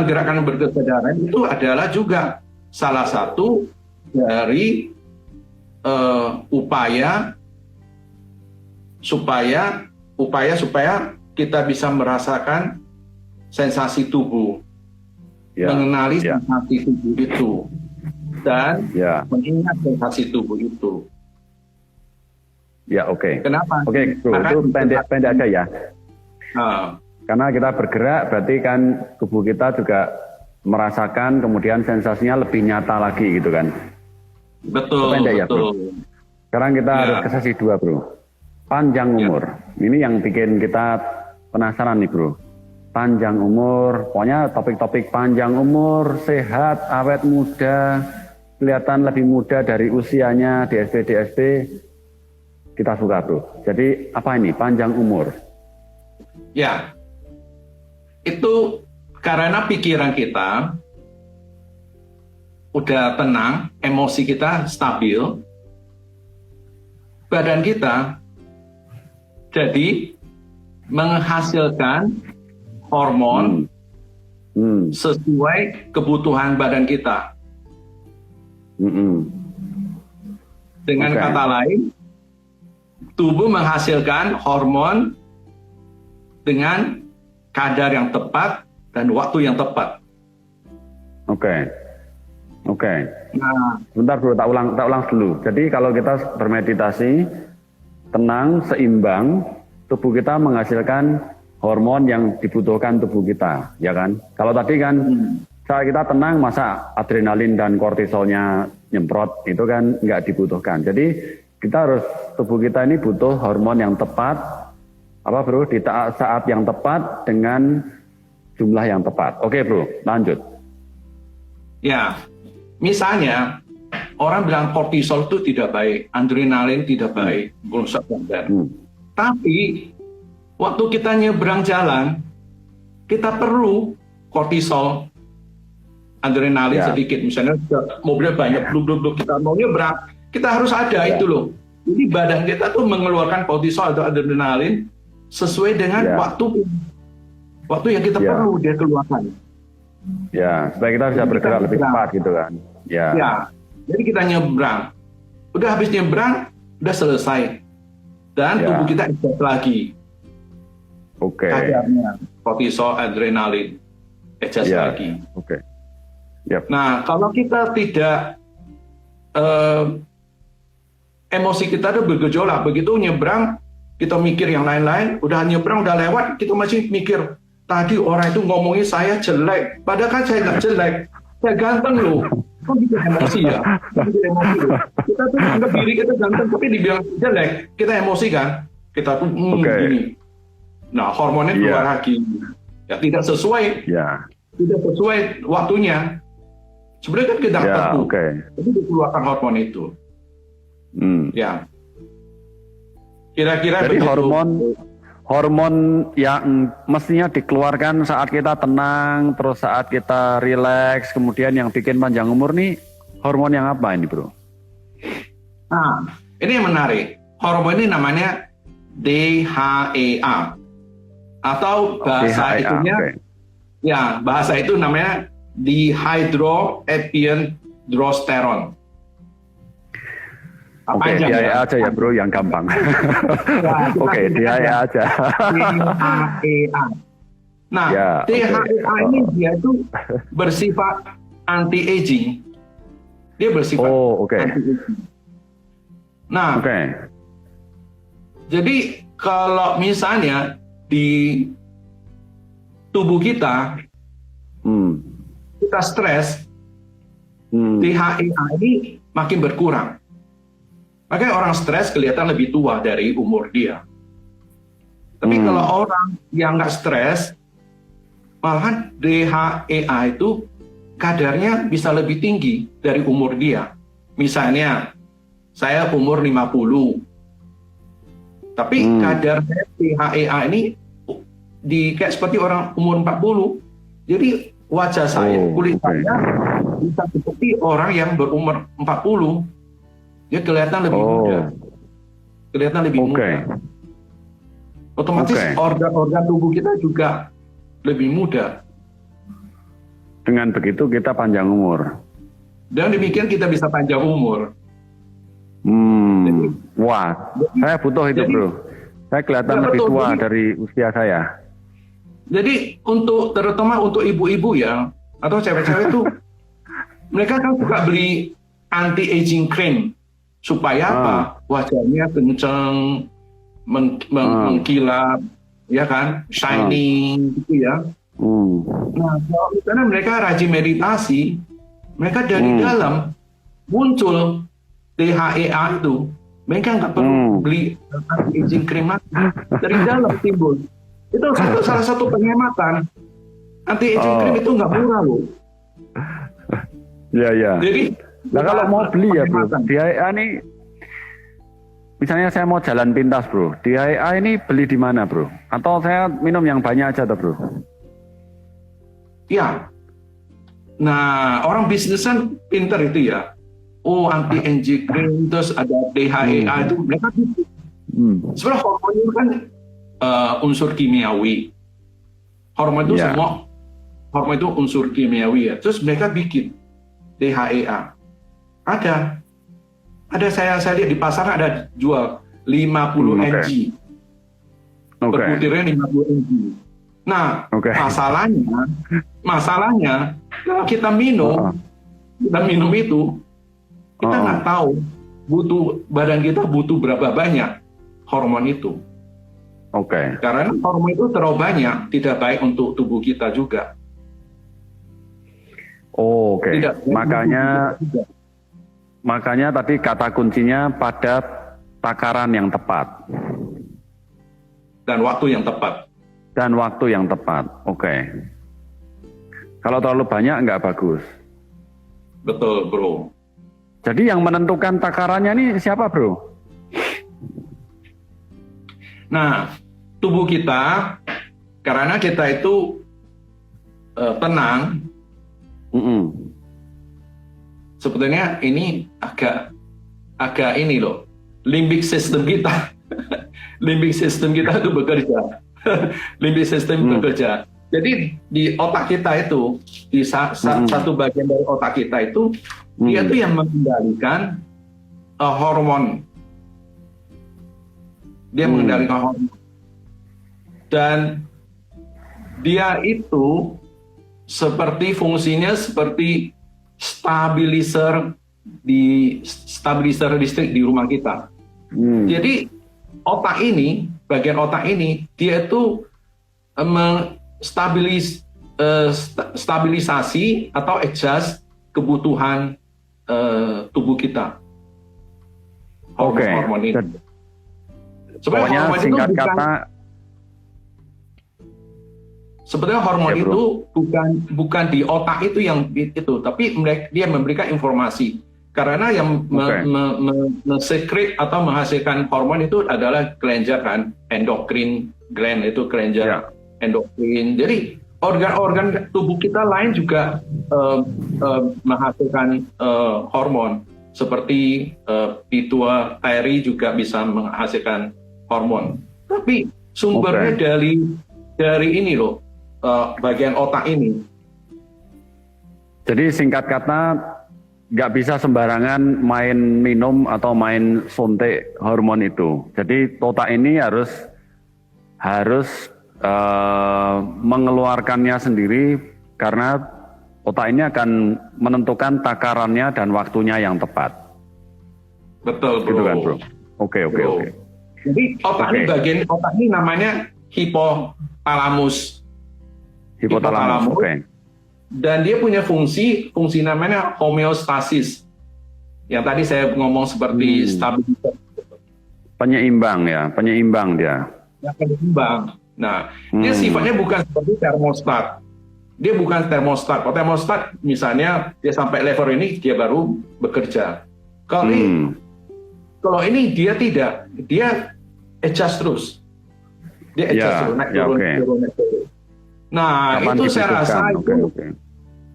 gerakan berkesadaran itu adalah juga salah satu dari upaya supaya kita bisa merasakan sensasi tubuh, mengenali sensasi tubuh itu, dan mengingat sensasi tubuh itu. Ya, oke. Kenapa? Oke, bro, itu pendek aja ya. Karena kita bergerak, berarti kan tubuh kita juga merasakan, kemudian sensasinya lebih nyata lagi gitu kan. Betul, pendek betul. Ya, bro. Sekarang kita harus ke sesi 2, bro. Panjang umur. Ini yang bikin kita penasaran nih, bro. Panjang umur, pokoknya topik-topik panjang umur, sehat, awet muda, kelihatan lebih muda dari usianya, DSP, kita suka, bro. Jadi apa ini panjang umur? Ya, itu karena pikiran kita udah tenang, emosi kita stabil, badan kita jadi menghasilkan hormon sesuai kebutuhan badan kita. Dengan kata lain, tubuh menghasilkan hormon dengan kadar yang tepat dan waktu yang tepat. Oke. Nah, sebentar, bro, tak ulang dulu. Jadi kalau kita bermeditasi, tenang, seimbang, tubuh kita menghasilkan hormon yang dibutuhkan tubuh kita, ya kan? Kalau tadi kan saat kita tenang, masa adrenalin dan kortisolnya nyemprot, itu kan nggak dibutuhkan. Jadi kita harus, tubuh kita ini butuh hormon yang tepat, apa, bro, di saat yang tepat dengan jumlah yang tepat. Oke, bro, lanjut. Ya, misalnya orang bilang kortisol itu tidak baik, adrenalin tidak baik, merusak badan. Tapi waktu kita nyebrang jalan, kita perlu kortisol, adrenalin sedikit. Misalnya mobilnya banyak, bluk, kita mau nyebrang, kita harus ada itu loh. Jadi badan kita tuh mengeluarkan kortisol atau adrenalin sesuai dengan Ya. waktu yang kita Ya. perlu dia keluarkan. Ya, supaya kita bisa Jadi bergerak kita lebih nyebrang. cepat gitu kan. Ya. Ya, jadi kita nyebrang. Udah habis nyebrang, udah selesai. Dan Ya. tubuh kita adjust lagi. Oke. Kadarnya kortisol, adrenalin, adjust Ya. lagi. Oke. Yap. Nah, kalau kita tidak emosi kita tuh bergejolak, begitu nyebrang kita mikir yang lain-lain, udah nyebrang udah lewat kita masih mikir tadi orang itu ngomongin saya jelek, padahal kan saya nggak jelek, saya ganteng loh. Kok gitu emosi ya? Kok gitu emosi loh? Kita tuh anggap diri kita ganteng tapi dibilang jelek, kita emosi kan? Kita tuh Oke. gini. Nah, hormonnya Iya. keluar lagi. Ya tidak sesuai, Ya. tidak sesuai waktunya. Sebenarnya kan kita Ya, tertentu, oke. tapi dikeluarkan hormon itu. Hmm. Ya. Kira-kira Jadi begitu. hormon yang mestinya dikeluarkan saat kita tenang, terus saat kita rileks, kemudian yang bikin panjang umur nih hormon yang apa ini, Bro? Nah, ini yang menarik. Hormon ini namanya DHEA atau bahasa DHEA, itunya oke. ya bahasa itu namanya dihydroepiandrosterone. Oke, Panjang DHEA aja ya, Bro, yang gampang. Ya, kita Oke, sebut DHEA aja. aja. DHEA. Nah, Ya, oke. DHEA ini dia itu bersifat anti-aging. Dia bersifat Oh, oke. anti-aging. Nah, Oke. jadi kalau misalnya di tubuh kita kita stres, DHEA ini makin berkurang. Makanya orang stres kelihatan lebih tua dari umur dia. Tapi kalau orang yang nggak stres, malahan DHEA itu kadarnya bisa lebih tinggi dari umur dia. Misalnya, saya umur 50. Tapi kadar DHEA ini kayak seperti orang umur 40. Jadi wajah saya, kulit saya bisa seperti orang yang berumur 40. Dia kelihatan lebih muda. Kelihatan lebih muda. Otomatis organ-organ tubuh kita juga lebih muda. Dengan begitu kita panjang umur. Dan demikian kita bisa panjang umur. Wah, saya butuh itu, Bro. Saya kelihatan lebih tua dari usia saya. Jadi terutama untuk ibu-ibu ya, atau cewek-cewek itu, mereka kan suka beli anti-aging cream. Supaya apa? Wajahnya kenceng, mengkilap, ya kan, shining, gitu ya. Nah, kalau misalnya mereka rajin meditasi, mereka dari dalam muncul DHEA itu, mereka nggak perlu beli anti-aging cream lagi, dari dalam timbul. Itu salah satu penghematan. Anti-aging cream itu nggak murah loh. Iya, iya. Jadi nah kalau mau beli ya, Bro, DHEA ini, misalnya saya mau jalan pintas, Bro, DHEA ini beli di mana, Bro? Atau saya minum yang banyak aja, Bro? Ya. Nah, orang bisnis kan pinter itu ya. Oh, anti-aging cream, terus ada DHEA itu, mereka gitu. Sebenarnya hormon itu kan unsur kimiawi. Hormon itu semua, hormon itu unsur kimiawi ya. Terus mereka bikin DHEA. Ada saya lihat di pasar ada jual 50 mg. Per butirnya 50 mg. Nah, masalahnya kalau kita minum itu, kita nggak tahu badan kita butuh berapa banyak hormon itu. Karena hormon itu terlalu banyak, tidak baik untuk tubuh kita juga. Makanya tadi kata kuncinya pada takaran yang tepat. Dan waktu yang tepat. Kalau terlalu banyak nggak bagus. Betul, Bro. Jadi yang menentukan takarannya ini siapa, Bro? Nah, tubuh kita, karena kita itu tenang, sebetulnya ini agak ini loh, limbic system kita Limbik system kita itu bekerja. Limbik system bekerja. Jadi di otak kita itu, di satu bagian dari otak kita itu, dia itu yang mengendalikan hormon. Dia mengendalikan hormon. Dan dia itu seperti fungsinya seperti stabilizer listrik di rumah kita. Jadi otak ini, bagian otak ini, dia itu stabilisasi atau adjust kebutuhan tubuh kita. Hormon ini. Sebenarnya singkat kata, sebenarnya hormon itu bukan di otak itu yang itu, tapi dia memberikan informasi. Karena yang men-secrete atau menghasilkan hormon itu adalah kelenjar kan, endokrin gland itu kelenjar endokrin. Jadi organ-organ tubuh kita lain juga menghasilkan hormon. Seperti pituitary juga bisa menghasilkan hormon. Tapi sumbernya dari ini loh, bagian otak ini. Jadi singkat kata, nggak bisa sembarangan main minum atau main suntik hormon itu. Jadi otak ini harus mengeluarkannya sendiri karena otak ini akan menentukan takarannya dan waktunya yang tepat. Betul, bro. Gitu kan, bro? Oke. Jadi otak ini bagian otak ini namanya hipotalamus. Hipotalamus, oke. Dan dia punya fungsi namanya homeostasis. Yang tadi saya ngomong seperti stabilitas. Penyeimbang dia. Ya, penyeimbang. Nah, dia sifatnya bukan seperti termostat. Dia bukan termostat. Kalau termostat misalnya dia sampai level ini dia baru bekerja. Kalau ini dia tidak, dia adjust terus. Dia adjust terus, naik turun. Nah, kapan itu saya rasa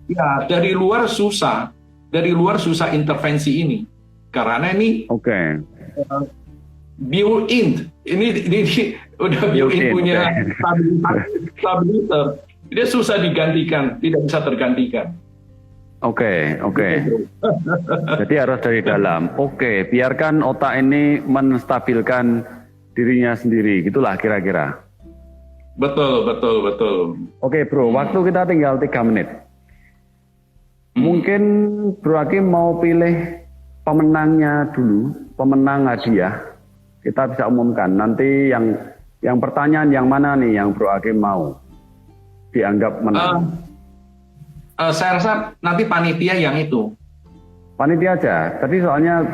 ya dari luar susah intervensi ini. Karena ini built-in. Ini udah built-in punya stabilizer. Dia susah digantikan, tidak bisa tergantikan. Oke. Jadi harus dari dalam. Biarkan otak ini menstabilkan dirinya sendiri, gitulah kira-kira. Betul. Oke, bro, waktu kita tinggal 3 menit. Mungkin Bro Hakim mau pilih pemenangnya dulu, pemenang hadiah. Kita bisa umumkan nanti yang pertanyaan yang mana nih yang Bro Hakim mau dianggap menang. Saya rasa nanti panitia yang itu. Panitia aja. Tadi soalnya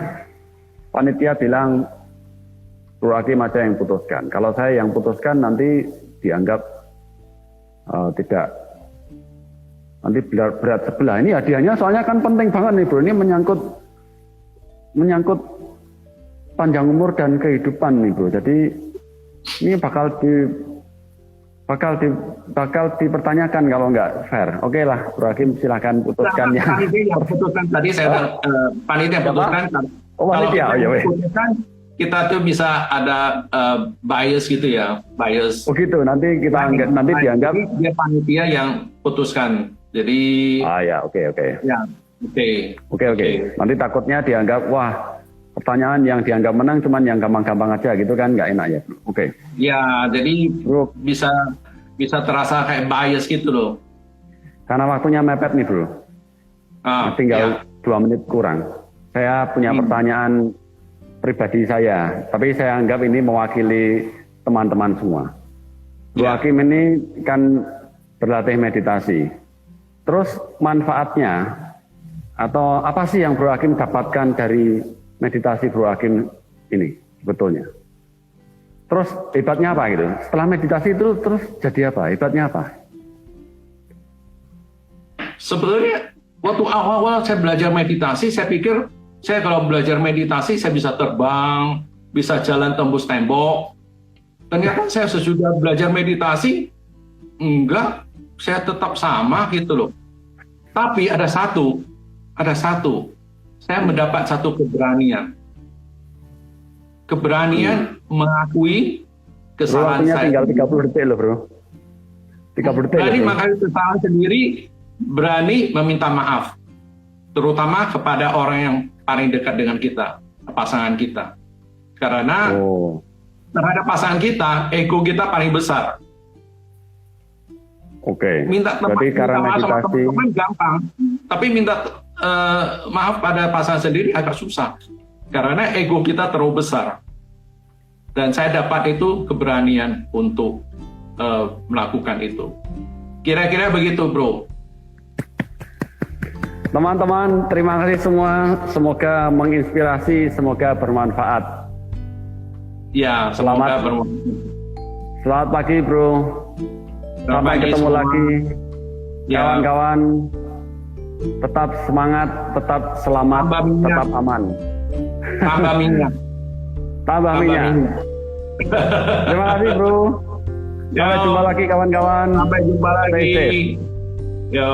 panitia bilang Bro Hakim aja yang putuskan. Kalau saya yang putuskan nanti dianggap tidak, nanti berat sebelah. Ini hadiahnya soalnya kan penting banget nih bro. Ini menyangkut panjang umur dan kehidupan nih bro. Jadi ini bakal dipertanyakan kalau nggak fair. Oke lah, Bro Hakim silakan putuskan ya. Panitia yang putuskan tadi panitia putuskan. Panitia. Putuskan kita tuh bisa ada bias gitu ya, bias. Oh gitu, nanti kita nanti dianggap dia panitia yang putuskan. Jadi oke. Ya, oke. Nanti takutnya dianggap wah, pertanyaan yang dianggap menang cuman yang gampang-gampang aja gitu kan nggak enak ya. Oke. Ya, jadi bro bisa terasa kayak bias gitu loh. Karena waktunya mepet nih, Bro. Tinggal 2 menit kurang. Saya punya pertanyaan pribadi saya, tapi saya anggap ini mewakili teman-teman semua. Bro Hakim ini kan berlatih meditasi. Terus manfaatnya atau apa sih yang Bro Hakim dapatkan dari meditasi Bro Hakim ini sebetulnya? Terus hebatnya apa gitu? Setelah meditasi itu terus jadi apa? Hebatnya apa? Sebetulnya waktu awal-awal saya belajar meditasi, saya pikir saya kalau belajar meditasi saya bisa terbang, bisa jalan tembus tembok. Ternyata saya sesudah belajar meditasi, enggak, saya tetap sama gitu loh. Tapi ada satu, saya mendapat satu keberanian. Keberanian mengakui Bro, kesalahan waktunya saya. tinggal 30 detik loh bro. 30 detik Berani loh, bro. mengakui kesalahan sendiri, berani meminta maaf, terutama kepada orang yang paling dekat dengan kita, pasangan kita. Karena Oh, terhadap pasangan kita, ego kita paling besar. oke. Minta Berarti karena maaf sama meditasi, teman-teman gampang, tapi minta maaf pada pasangan sendiri agak susah. Karena ego kita terlalu besar. Dan saya dapat itu keberanian untuk melakukan itu. Kira-kira begitu, bro. teman-teman, terima kasih semua. Semoga menginspirasi, semoga bermanfaat. Ya, Selamat. semoga bermanfaat. Selamat pagi bro. Selamat Sampai pagi ketemu semua. lagi. Ya. Kawan-kawan, tetap semangat, tetap selamat, Tambah minyak. tetap aman. Tambah minyak. Tambah minyak. Terima kasih bro. Sampai Yo. jumpa lagi kawan-kawan. Sampai jumpa Stay safe. lagi. Yo.